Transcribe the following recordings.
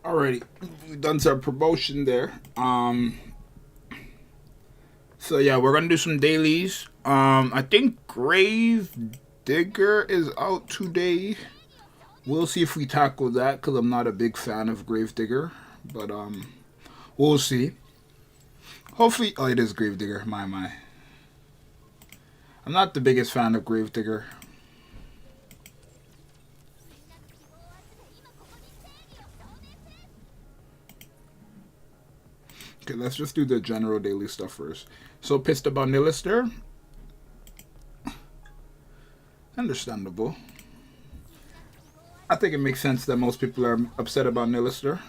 Alrighty, we've done some promotion there. So yeah, we're gonna do some dailies. I think Grave Digger is out today. We'll see if we tackle that because I'm not a big fan of Grave Digger, but we'll see. Hopefully, oh, it is Grave Digger. My. I'm not the biggest fan of Grave Digger. Okay, let's just do the general daily stuff first. So pissed about Nihilister. Understandable. I think it makes sense that most people are upset about Nihilister.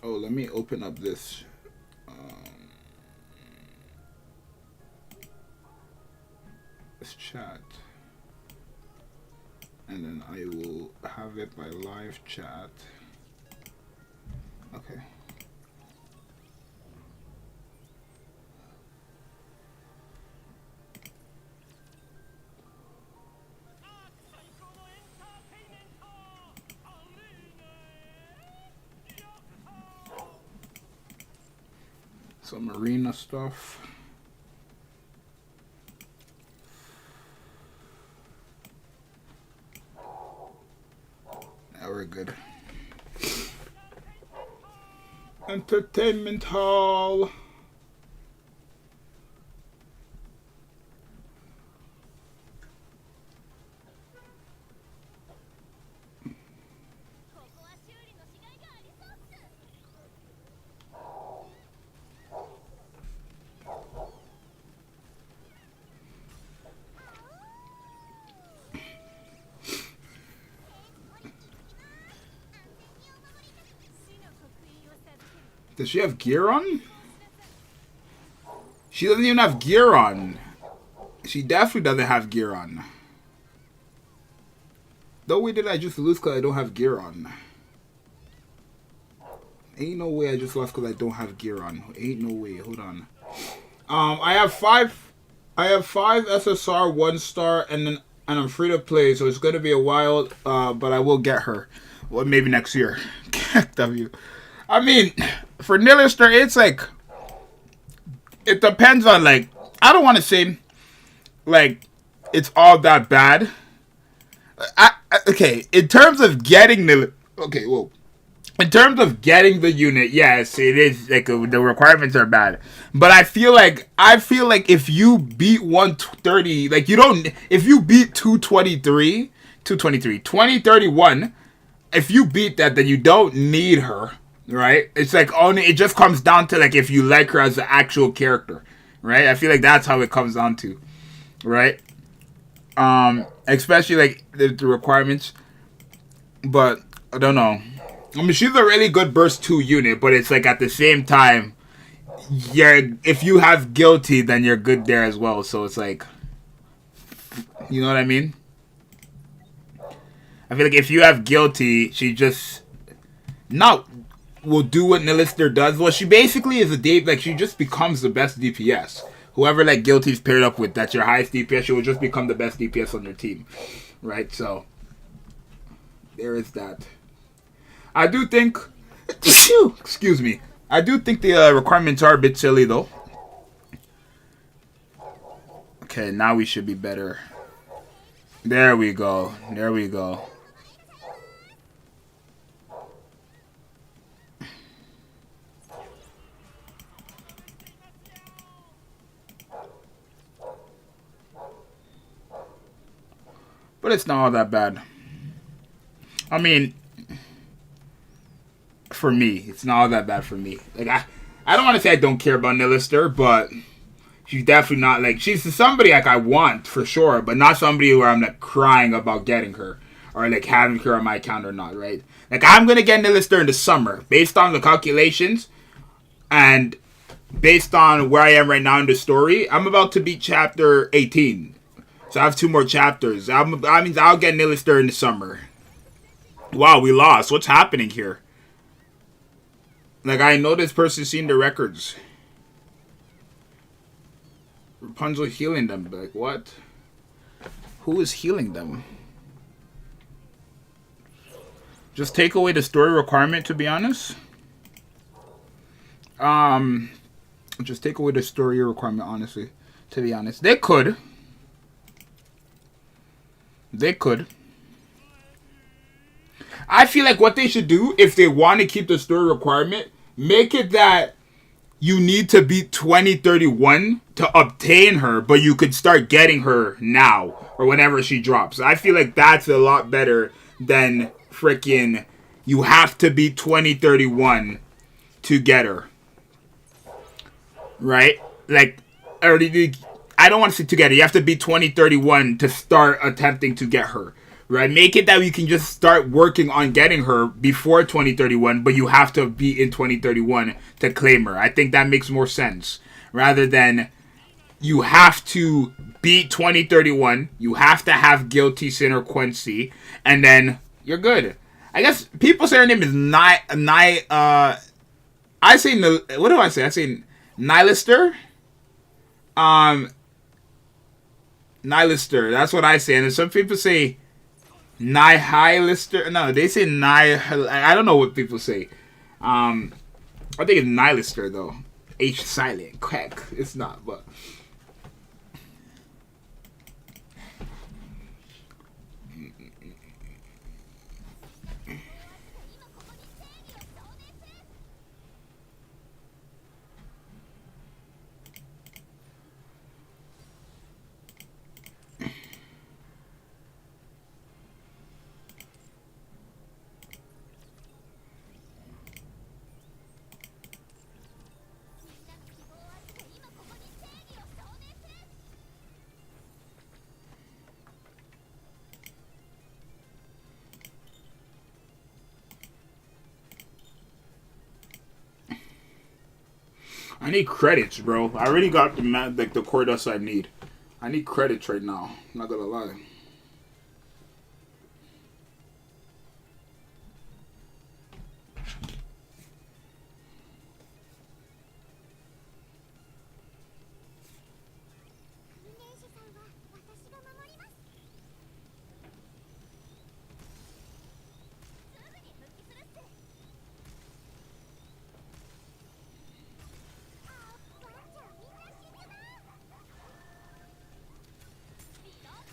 Oh, let me open up this. This chat. And then I will have it by live chat. Okay. Some arena stuff. Now we're good. Entertainment hall. Does she have gear on? She doesn't even have gear on. She definitely doesn't have gear on. No way did I just lose because I don't have gear on. Ain't no way I just lost because I don't have gear on. Ain't no way. Hold on. I have five SSR 1-star and I'm free to play, so it's gonna be a while. But I will get her. Well, maybe next year. W. I mean, for Nihilister, it's like, it depends on, like, I don't want to say, like, it's all that bad. Okay, in terms of getting the, okay, well, in terms of getting the unit, yes, it is, like, the requirements are bad. But I feel like if you beat 130, like, you don't, if you beat 2031, if you beat that, then you don't need her. Right? It's like only it just comes down to like if you like her as the actual character, right? I feel like that's how it comes down to, right? Especially like the requirements, but I don't know. I mean, she's a really good burst 2 unit, but it's like at the same time, if you have guilty, then you're good there as well. So it's like, you know what I mean? I feel like if you have guilty, she just will do what Nihilister does. Well, she basically is she just becomes the best DPS. Whoever like Guilty's paired up with, that's your highest DPS, she will just become the best DPS on your team. Right? So there is that. I do think, excuse me, I do think the requirements are a bit silly though. Okay, now we should be better. There we go. There we go. But it's not all that bad. I mean, for me, it's not all that bad for me. Like, I don't want to say I don't care about Nihilister, but she's definitely not, like, she's somebody, like, I want, for sure, but not somebody where I'm, like, crying about getting her, or, like, having her on my account or not, right? Like, I'm going to get Nihilister in the summer, based on the calculations, and based on where I am right now in the story. I'm about to beat chapter 18. So I have 2 more chapters. That means I'll get Nihilister in the summer. Wow, we lost. What's happening here? Like, I know this person's seen the records. Rapunzel healing them. Like, what? Who is healing them? Just take away the story requirement, to be honest. Just take away the story requirement, honestly. To be honest. They could. They could. I feel like what they should do, if they want to keep the story requirement, make it that you need to beat 2031 to obtain her, but you could start getting her now or whenever she drops. I feel like that's a lot better than freaking you have to beat 2031 to get her. Right? Like, I don't want to say together. You have to beat 2031 to start attempting to get her. Right? Make it that you can just start working on getting her before 2031, but you have to be in 2031 to claim her. I think that makes more sense. Rather than you have to beat 2031, you have to have Guilty Sinner Quincy, and then you're good. I guess people say her name is I say, what do I say? I say Nihilister? Nihilister, that's what I say. And then some people say Nihilister. No, they say I don't know what people say. I think it's Nihilister though. H silent. Quack. It's not, but I need credits, bro. I already got the core dust I need. I need credits right now. I'm not gonna lie.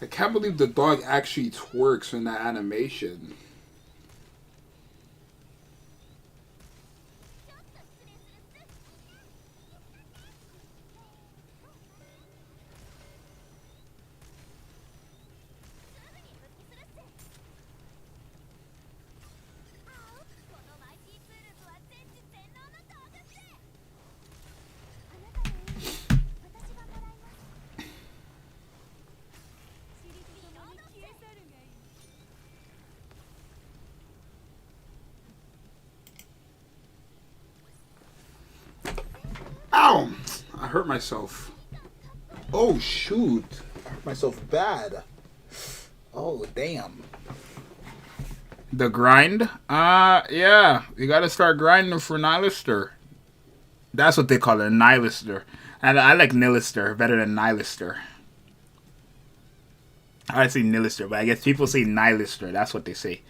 I can't believe the dog actually twerks in that animation. Ow! I hurt myself. Oh, shoot. I hurt myself bad. Oh, damn. The grind? Yeah. You gotta start grinding for Nihilister. That's what they call it, Nihilister. And I like Nihilister better than Nihilister. I say Nihilister, but I guess people say Nihilister. That's what they say.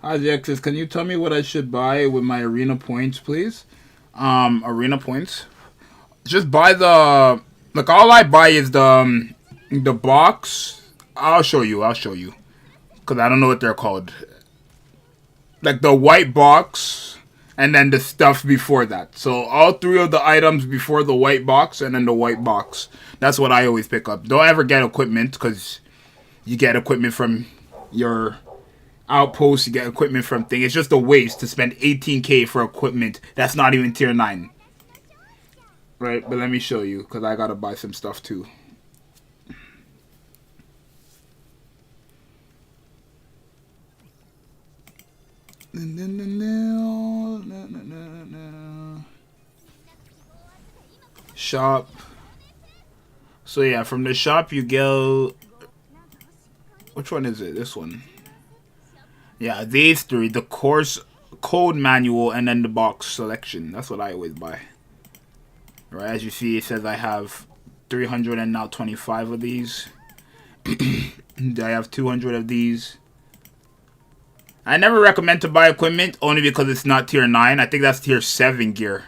Hi, Zxous. Can you tell me what I should buy with my arena points, please? Arena points. Just buy the... Like, all I buy is the box. I'll show you. Because I don't know what they're called. Like, the white box, and then the stuff before that. So, all three of the items before the white box, and then the white box. That's what I always pick up. Don't ever get equipment, because you get equipment from your... outpost, you get equipment from thing. It's just a waste to spend 18k for equipment that's not even tier 9. Right, but let me show you, because I gotta buy some stuff too. Shop. So yeah, from the shop you get... Which one is it? This one. Yeah, these three, the course code manual and then the box selection. That's what I always buy. Right, as you see, it says I have 325 of these. I have 200 of these. I never recommend to buy equipment only because it's not tier 9. I think that's tier 7 gear.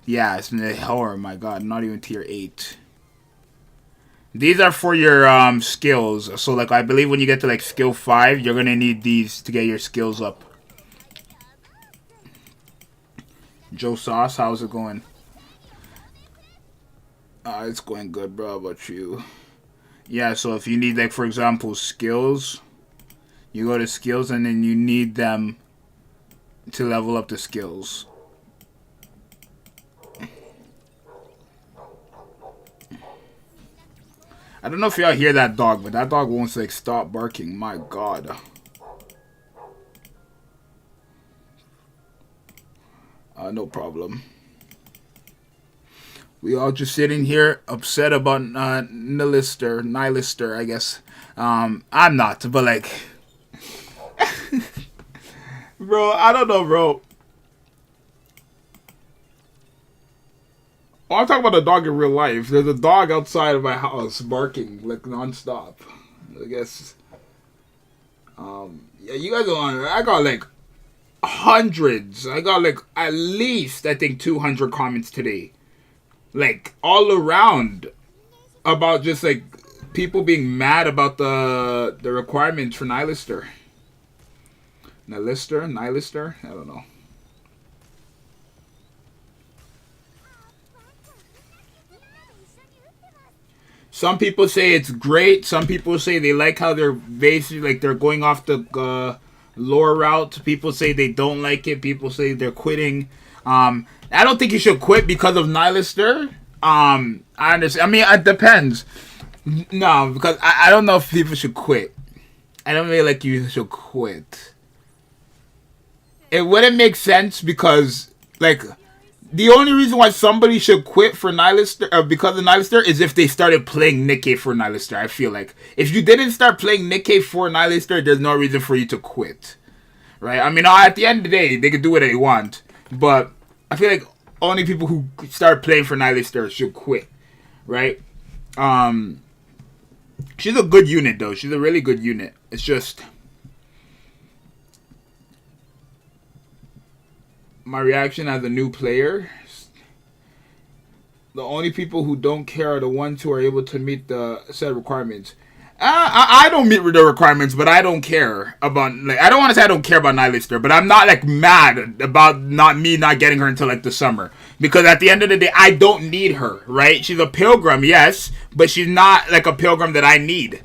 Yeah, it's oh my god, not even tier 8. These are for your skills. So like I believe when you get to like skill 5, you're gonna need these to get your skills up. Joe Sauce, how's it going? It's going good, bro. How about you? Yeah, so if you need like for example skills, you go to skills and then you need them to level up the skills. I don't know if y'all hear that dog, but that dog won't like stop barking. My god. No problem. We all just sitting here upset about Nihilister, I guess. I'm not, but like... Bro, I don't know, bro. Well, I'm talking about a dog in real life. There's a dog outside of my house barking like non-stop. I guess. Yeah, you guys are on. I got like hundreds. I got like at least I think 200 comments today, like all around about just like people being mad about the requirements for Nihilister. Nihilister. I don't know. Some people say it's great. Some people say they like how they're basically like they're going off the lore route. People say they don't like it. People say they're quitting. I don't think you should quit because of Nihilister. I understand. I mean, it depends. No, because I don't know if people should quit. I don't really like you should quit. It wouldn't make sense because like. The only reason why somebody should quit for Nihilister, because of Nihilister, is if they started playing Nikke for Nihilister. I feel like if you didn't start playing Nikke for Nihilister, there's no reason for you to quit, right? I mean, at the end of the day, they can do what they want, but I feel like only people who start playing for Nihilister should quit, right? She's a good unit, though. She's a really good unit. It's just my reaction as a new player, the only people who don't care are the ones who are able to meet the set requirements. I don't meet the requirements, but I don't care about, like, I don't want to say I don't care about Nihilister, but I'm not like mad about not getting her until like the summer, because at the end of the day I don't need her, right? She's a pilgrim, yes, but she's not like a pilgrim that I need.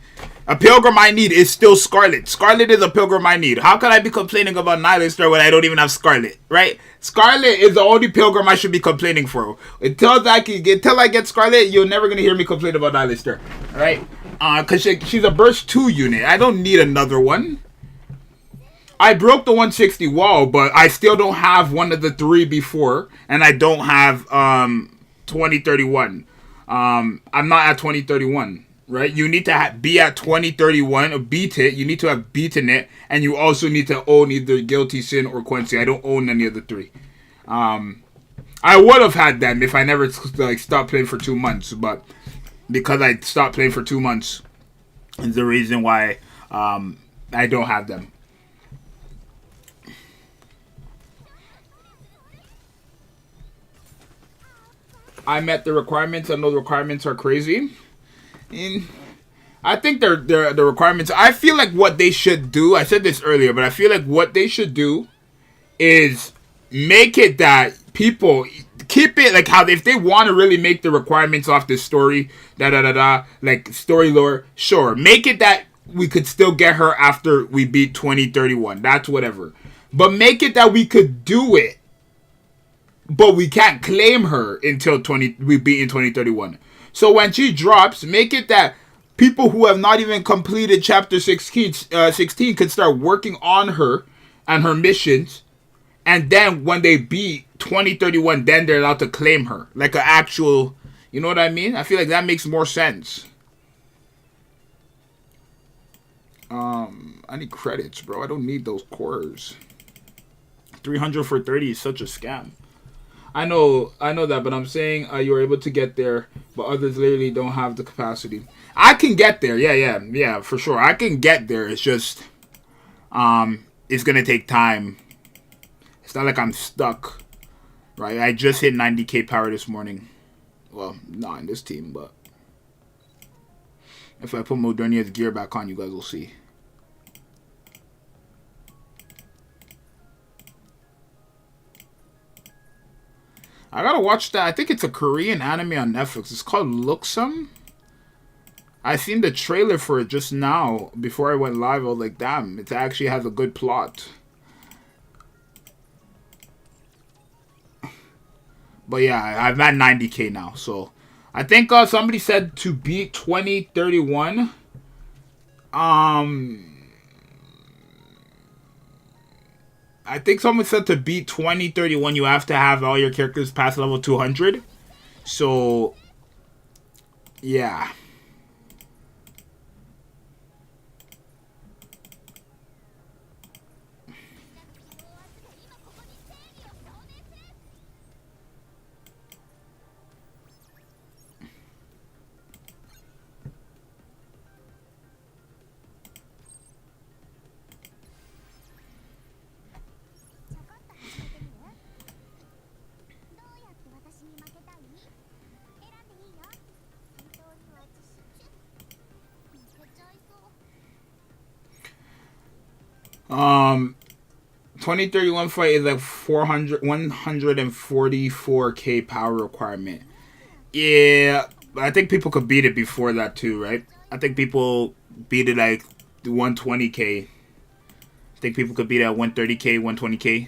A pilgrim I need is still Scarlet. Scarlet is a pilgrim I need. How can I be complaining about Nihilister when I don't even have Scarlet, right? Scarlet is the only pilgrim I should be complaining for. Until I get Scarlet, you're never going to hear me complain about Nihilister, right? Because she's a burst 2 unit. I don't need another one. I broke the 160 wall, but I still don't have one of the 3 before. And I don't have 2031. I'm not at 2031. Right, you need to be at 2031 or beat it. You need to have beaten it, and you also need to own either Guilty Sin or Quincy. I don't own any of the 3. I would have had them if I never like stopped playing for 2 months, but because I stopped playing for 2 months is the reason why I don't have them. I met the requirements. I know the requirements are crazy. And I think they're the requirements. I feel like what they should do, I said this earlier, but I feel like what they should do is make it that people keep it like how if they want to really make the requirements off this story, like story lore, sure. Make it that we could still get her after we beat 2031. That's whatever. But make it that we could do it, but we can't claim her until we beat in 2031. So when she drops, make it that people who have not even completed chapter 16 could start working on her and her missions. And then when they beat 2031, then they're allowed to claim her. Like an actual, you know what I mean? I feel like that makes more sense. I need credits, bro. I don't need those cores. 300 for 30 is such a scam. I know that, but I'm saying you were able to get there, but others literally don't have the capacity. I can get there, yeah, for sure. I can get there. It's just, it's gonna take time. It's not like I'm stuck, right? I just hit 90k power this morning. Well, not in this team, but if I put Modernia's gear back on, you guys will see. I gotta watch that. I think it's a Korean anime on Netflix. It's called Luxum. I seen the trailer for it just now. Before I went live, I was like, damn, it actually has a good plot. But yeah, I'm at 90k now. So I think somebody said to beat 2031. I think someone said to beat 2031, you have to have all your characters past level 200. So, yeah. Um, 2031 fight is like 144k power requirement. Yeah, I think people could beat it before that too, right? I think people beat it like 120k. I think people could beat it at 130k, 120k.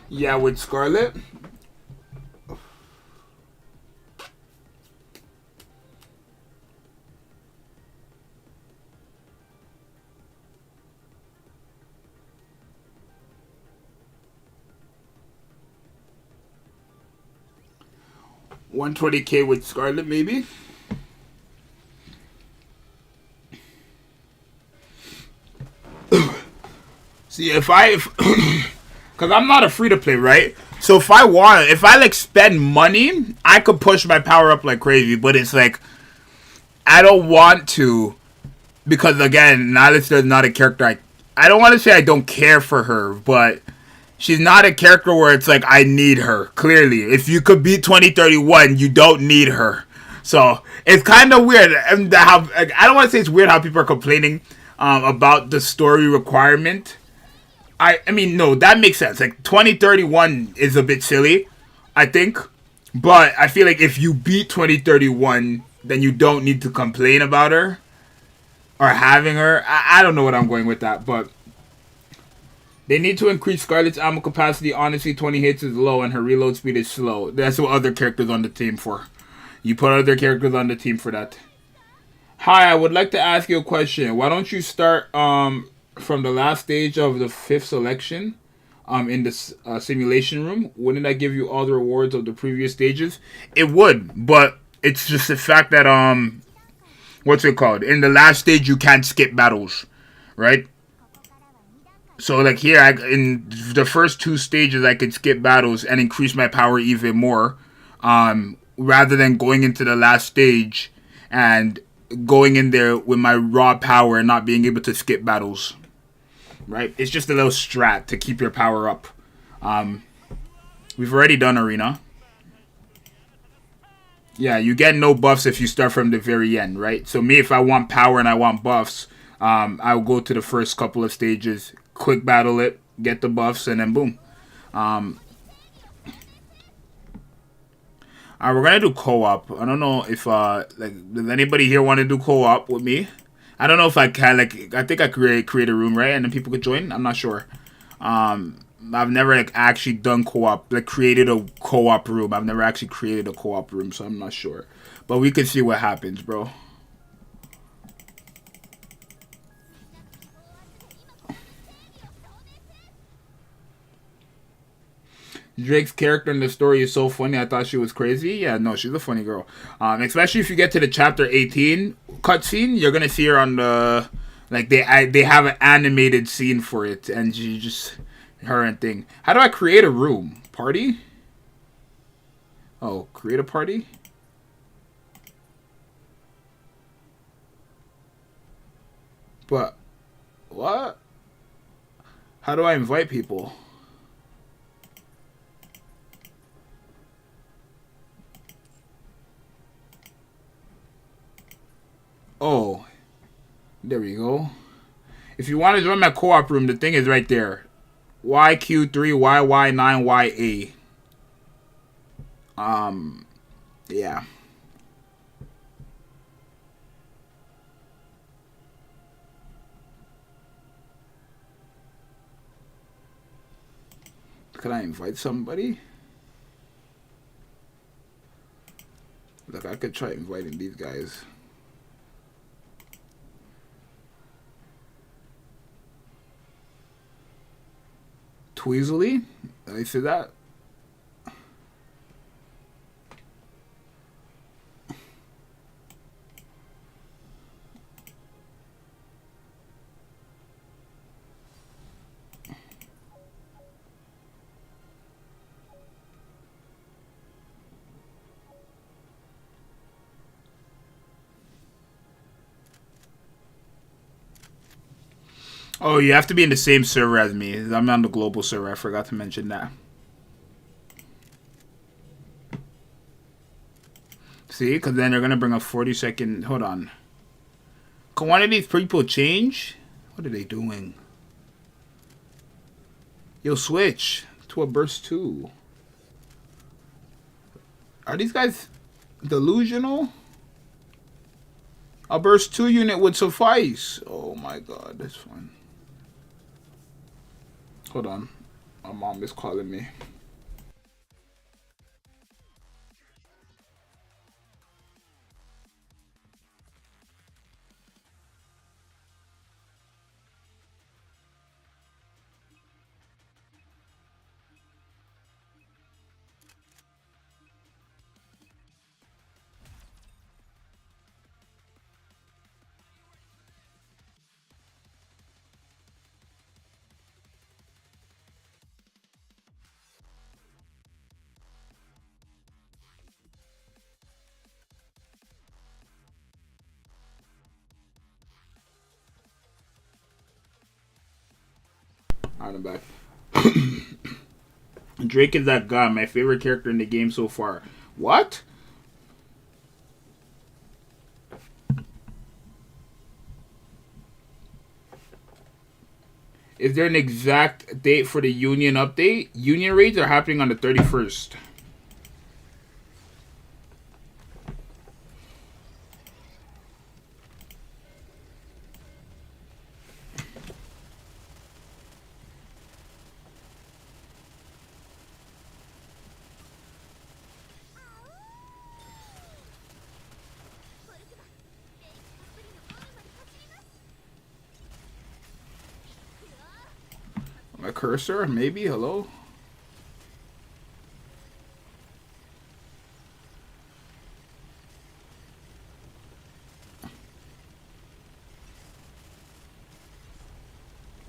Yeah, with Scarlet. $120k with Scarlet, maybe. See, because I'm not a free-to-play, right? So if I like spend money, I could push my power up like crazy. But it's like, I don't want to. Because again, Nihilister is not a character I don't want to say I don't care for her. But she's not a character where it's like, I need her. Clearly. If you could beat 2031, you don't need her. So it's kind of weird. And I don't want to say it's weird how people are complaining about the story requirement. I mean, no, that makes sense. Like, 2031 is a bit silly, I think. But I feel like if you beat 2031, then you don't need to complain about her. Or having her. I don't know what I'm going with that, but they need to increase Scarlet's ammo capacity. Honestly, 20 hits is low, and her reload speed is slow. That's what other characters on the team for. You put other characters on the team for that. Hi, I would like to ask you a question. Why don't you start from the last stage of the 5th selection in the simulation room? Wouldn't that give you all the rewards of the previous stages? It would, but it's just the fact that what's it called? In the last stage, you can't skip battles. right? So like here, in the first 2 stages, I could skip battles and increase my power even more, rather than going into the last stage and going in there with my raw power and not being able to skip battles. Right? It's just a little strat to keep your power up. We've already done arena. Yeah, you get no buffs if you start from the very end, right? So me, if I want power and I want buffs, I'll go to the first couple of stages, quick battle it, get the buffs, and then boom. Alright, we're gonna do co-op. I don't know if does anybody here want to do co-op with me? I don't know if I can. I think I create a room, right, and then people could join. I'm not sure. I've never actually done co-op, created a co-op room. I've never actually created a co-op room, so I'm not sure. But we can see what happens, bro. Drake's character in the story is so funny. I thought she was crazy. Yeah, no, she's a funny girl. Especially if you get to the chapter 18 cutscene, you're gonna see her on the they have an animated scene for it, and she just her and thing. How do I create a room? Party? Oh, create a party? But what? How do I invite people? Oh, there we go. If you want to join my co-op room, the thing is right there. YQ3YY9YA. Yeah. Can I invite somebody? Look, I could try inviting these guys. Tweezily? Did I see that? Oh, you have to be in the same server as me. I'm on the global server. I forgot to mention that. See? Because then they're going to bring a 40-second... Hold on. Can one of these people change? What are they doing? Yo, switch to a burst 2. Are these guys delusional? A burst 2 unit would suffice. Oh my god, that's fun. Hold on. My mom is calling me. Alright, I'm back. Drake is that guy, my favorite character in the game so far. What? Is there an exact date for the Union update? Union raids are happening on the 31st. My cursor? Maybe? Hello?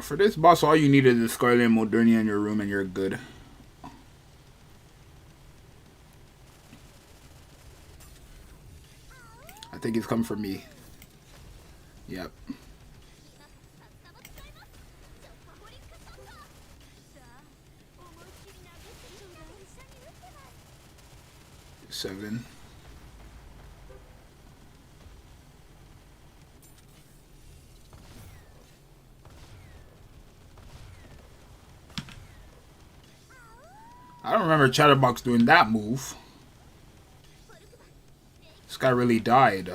For this boss, all you need is a Scarlet and Modernia in your room and you're good. I think he's coming for me. Yep. Seven. I don't remember Chatterbox doing that move. This guy really died.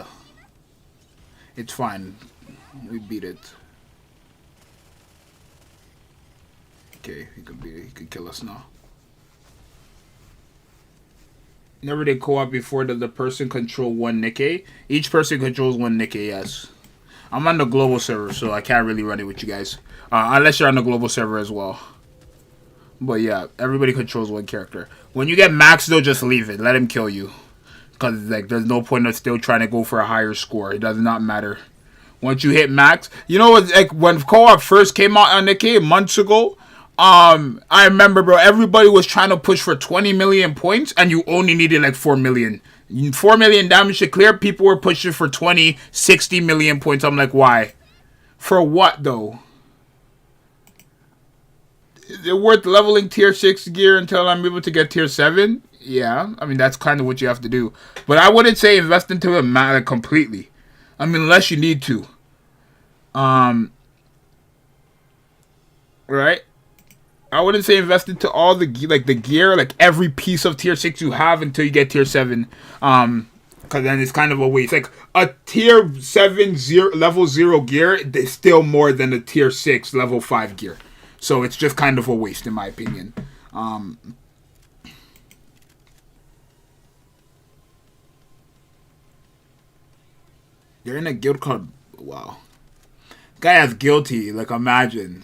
It's fine. We beat it. Okay, he could beat it. He could kill us now. Never did co-op before. Does the person control one Nikke? Each person controls one Nikke, yes. I'm on the global server, so I can't really run it with you guys. Unless you're on the global server as well. But yeah, everybody controls one character. When you get max, though, just leave it. Let him kill you. Because like, there's no point of still trying to go for a higher score. It does not matter. Once you hit max. You know what? Like, when co-op first came out on Nikke months ago, I remember, bro, everybody was trying to push for 20 million points, and you only needed like 4 million. 4 million damage to clear. People were pushing for 20, 60 million points. I'm like, why? For what, though? Is it worth leveling tier 6 gear until I'm able to get tier 7? Yeah, I mean, that's kind of what you have to do. But I wouldn't say invest into it like, completely. I mean, unless you need to. Right? I wouldn't say invest into all the gear, like every piece of tier 6 you have until you get tier 7. Because then it's kind of a waste. Like a tier 7 level 0 gear is still more than a tier 6 level 5 gear. So it's just kind of a waste in my opinion. You're in a guild called... Wow. Guy has guilty. Like, imagine.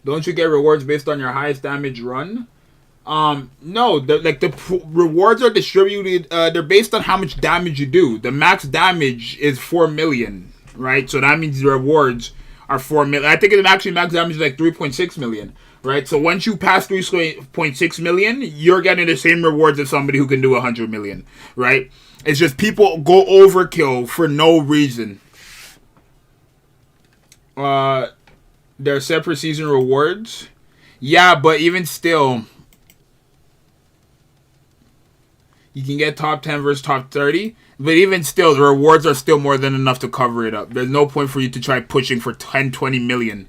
Don't you get rewards based on your highest damage run? No. The rewards are distributed. They're based on how much damage you do. The max damage is 4 million, right? So that means the rewards are 4 million. I think it's actually max damage is like 3.6 million, right? So once you pass 3.6 million, you're getting the same rewards as somebody who can do 100 million, right? It's just people go overkill for no reason. There are separate season rewards. Yeah, but even still, you can get top 10 versus top 30. But even still, the rewards are still more than enough to cover it up. There's no point for you to try pushing for 10, 20 million,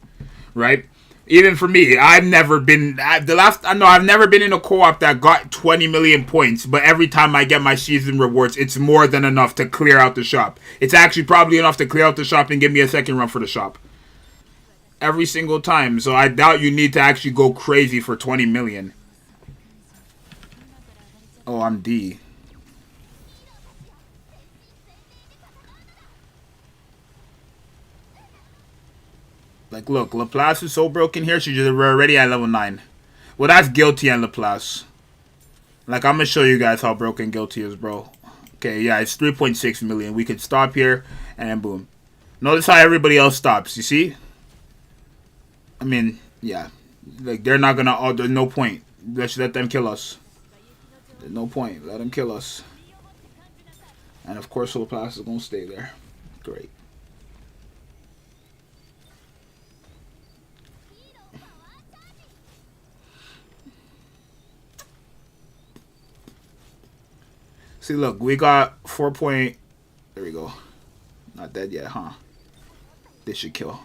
right? Even for me, I've never been in a co-op that got 20 million points. But every time I get my season rewards, it's more than enough to clear out the shop. It's actually probably enough to clear out the shop and give me a second run for the shop. Every single time. So I doubt you need to actually go crazy for 20 million. Oh, I'm D. Like, look, Laplace is so broken here. She's already at level 9. Well, that's Guilty and Laplace. Like, I'm going to show you guys how broken Guilty is, bro. Okay, yeah, it's 3.6 million. We could stop here, and then boom. Notice how everybody else stops. You see? I mean, yeah. Like, they're not going to... Oh, there's no point. Let's let them kill us. There's no point. Let them kill us. And, of course, Laplace is going to stay there. Great. See, look, we got 4 point... There we go. Not dead yet, huh? This should kill.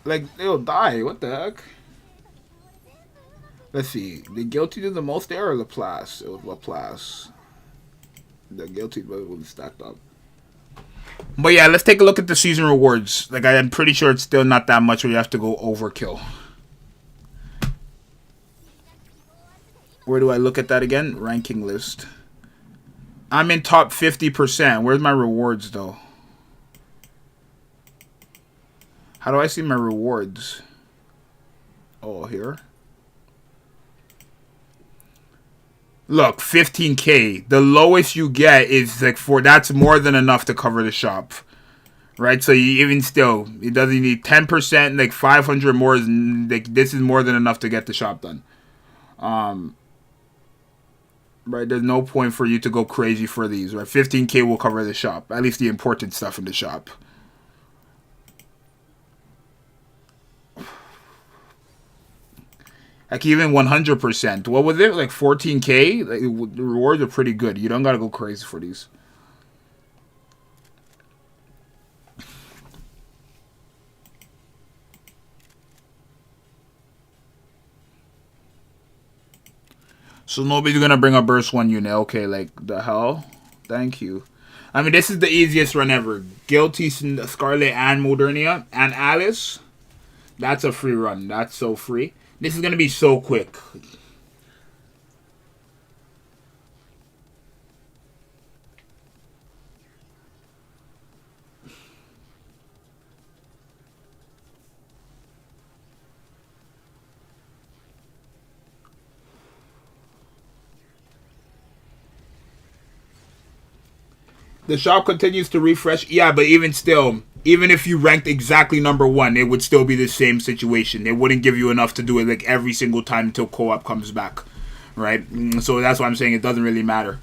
Like, they'll die. What the heck? Let's see. The Guilty did the most there or Laplace? It was Laplace. The Guilty was stacked up. But yeah, let's take a look at the season rewards. Like, I'm pretty sure it's still not that much where you have to go overkill. Where do I look at that again? Ranking list. I'm in top 50%. Where's my rewards, though? How do I see my rewards? Oh, here. Look, 15K. The lowest you get is like that's more than enough to cover the shop. Right? So you even still, it doesn't need 10%, like 500 more is like this is more than enough to get the shop done. Right? There's no point for you to go crazy for these, right? 15K will cover the shop, at least the important stuff in the shop. Like even 100%. What was it? Like 14K? Like, the rewards are pretty good. You don't gotta go crazy for these. So nobody's gonna bring a burst 1 unit. Okay, like, the hell? Thank you. I mean, this is the easiest run ever. Guilty, Scarlet, and Modernia, and Alice. That's a free run. That's so free. This is gonna be so quick. The shop continues to refresh. Yeah, but even still, even if you ranked exactly number 1, it would still be the same situation. It wouldn't give you enough to do it like every single time until co-op comes back, right? So that's why I'm saying it doesn't really matter.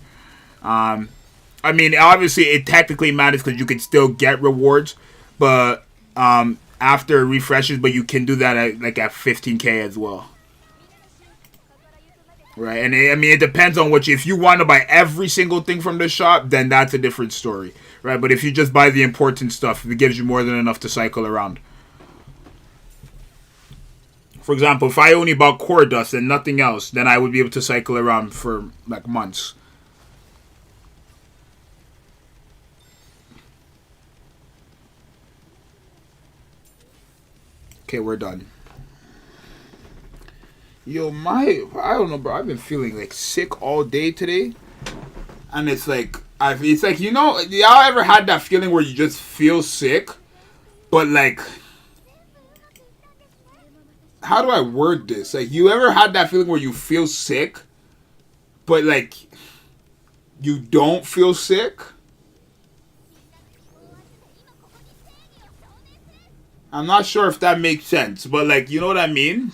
I mean, obviously it technically matters because you can still get rewards, but after it refreshes, but you can do that at 15K as well. Right, and I mean, it depends on if you want to buy every single thing from the shop, then that's a different story, right? But if you just buy the important stuff, it gives you more than enough to cycle around. For example, if I only bought core dust and nothing else, then I would be able to cycle around for like months. Okay, we're done. Yo, I don't know, bro. I've been feeling like sick all day today, and it's like you know, y'all ever had that feeling where you just feel sick, but like, how do I word this? Like, you ever had that feeling where you feel sick, but like, you don't feel sick? I'm not sure if that makes sense, but like, you know what I mean?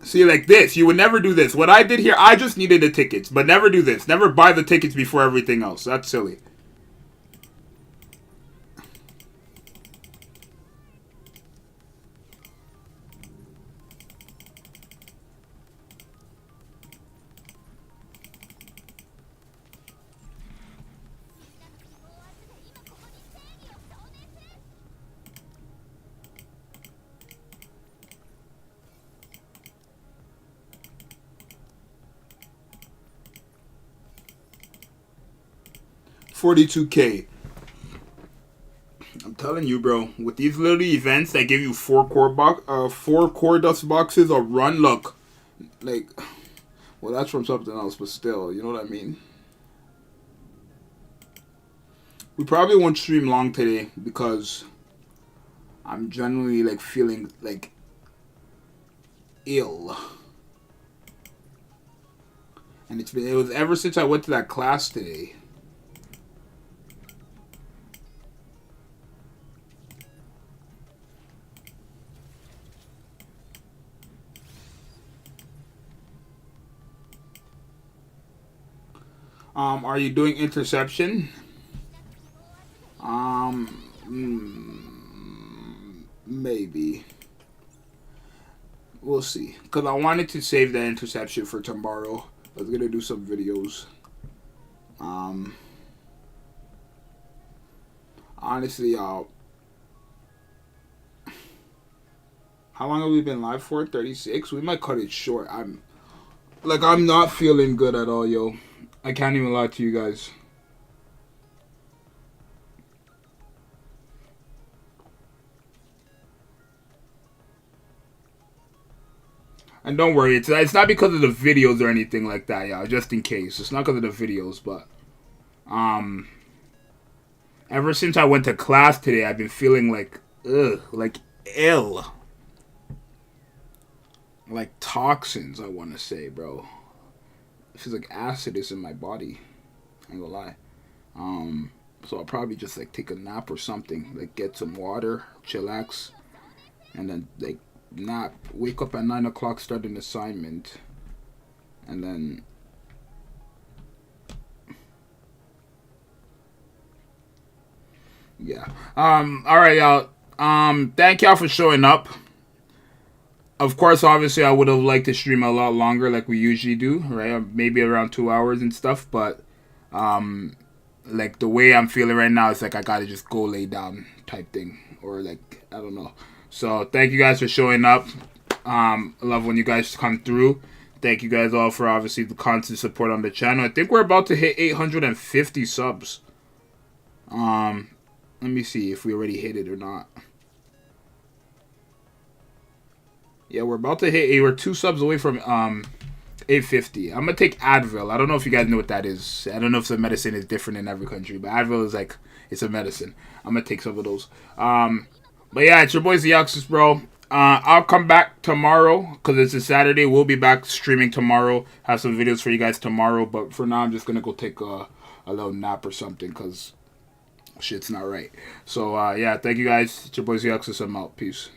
See, like this, you would never do this. What I did here, I just needed the tickets, but never do this. Never buy the tickets before everything else. That's silly. $42K. I'm telling you, bro. With these little events that give you 4 core dust boxes a run, look, like, well, that's from something else, but still, you know what I mean. We probably won't stream long today because I'm generally like feeling like ill, and it was ever since I went to that class today. Are you doing interception? Maybe. We'll see. Because I wanted to save that interception for tomorrow. I was going to do some videos. Honestly, y'all. How long have we been live for? 36? We might cut it short. I'm not feeling good at all, yo. I can't even lie to you guys. And don't worry, it's not because of the videos or anything like that, y'all. Just in case. It's not because of the videos, but ever since I went to class today, I've been feeling like ill. like toxins, I want to say, bro. It feels like acid is in my body. I ain't gonna lie. So I'll probably just like take a nap or something, like get some water, chillax, and then like nap. Wake up at 9 o'clock, start an assignment, and then yeah. All right, y'all. Thank y'all for showing up. Of course, obviously, I would have liked to stream a lot longer, like we usually do, right? Maybe around 2 hours and stuff, but like the way I'm feeling right now, it's like I gotta just go lay down type thing, or like I don't know. So thank you guys for showing up. I love when you guys come through. Thank you guys all for obviously the constant support on the channel. I think we're about to hit 850 subs. Let me see if we already hit it or not. Yeah, we're about to hit. We're 2 subs away from 850. I'm gonna take Advil. I don't know if you guys know what that is. I don't know if the medicine is different in every country, but Advil is like, it's a medicine. I'm gonna take some of those. But yeah, it's your boy Zxous, bro. I'll come back tomorrow because it's a Saturday. We'll be back streaming tomorrow. Have some videos for you guys tomorrow. But for now, I'm just gonna go take a little nap or something because shit's not right. So yeah, thank you guys. It's your boy Zxous. I'm out. Peace.